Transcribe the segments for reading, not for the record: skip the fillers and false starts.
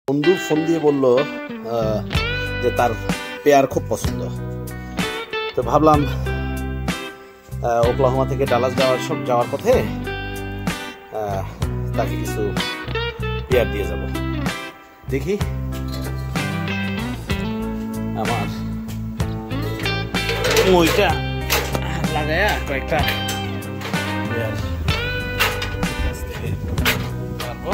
বন্ধু ফোন দিয়ে বলল যে তার পেয়ার খুব পছন্দ। তো ভাবলাম ওকলাহোমা থেকে ডালাস যাওয়ার পথে তাকে কিছু পেয়ার দিয়ে যাব। দেখি আমার ওইটা লাগায়া কয়েকটা পেয়ার পারবো।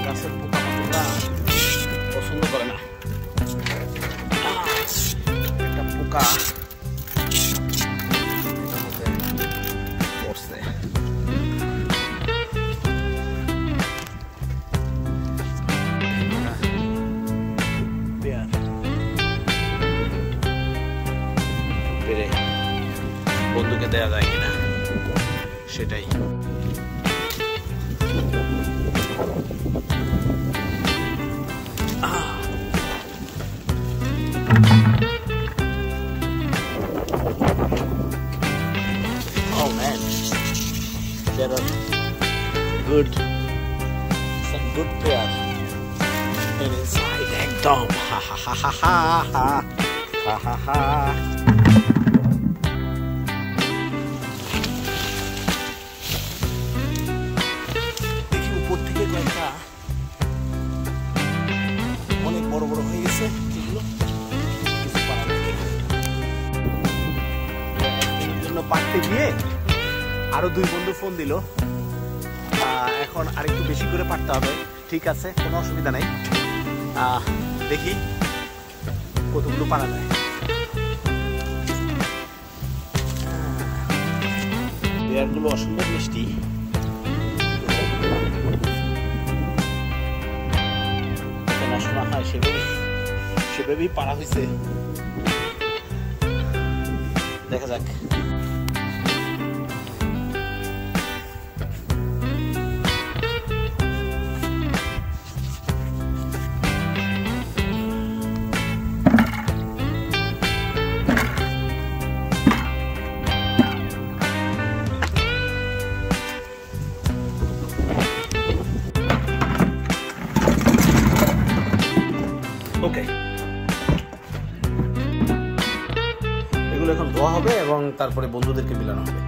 গাছের পোকা মাকড়রা পছন্দ করে না। একটা পোকা পড়ছে। পেরে বন্ধুকে দেয়া যায় কিনা সেটাই। Oh man, there are some good pairs inside. Ekdom, ha ha ha ha ha ha ha ha ha. দেখি উপর থেকে কয়েকটা অনেক বড় বড় হয়ে গেছে। এগুলো কিছু পারা নেই। পাঠতে গিয়ে আরো দুই বন্ধু ফোন দিল। এখন আরেকটু বেশি করে পাঠতে হবে। ঠিক আছে, কোনো অসুবিধা নাই। দেখি কতগুলো পারা যায়। পেয়ারগুলো অসম্ভব মিষ্টি। নষ্ট না হয় সেভাবেই পারা হয়েছে। দেখা যাক। ওকে, এগুলো এখন ধোয়া হবে এবং তারপরে বন্ধুদেরকে বিলানো হবে।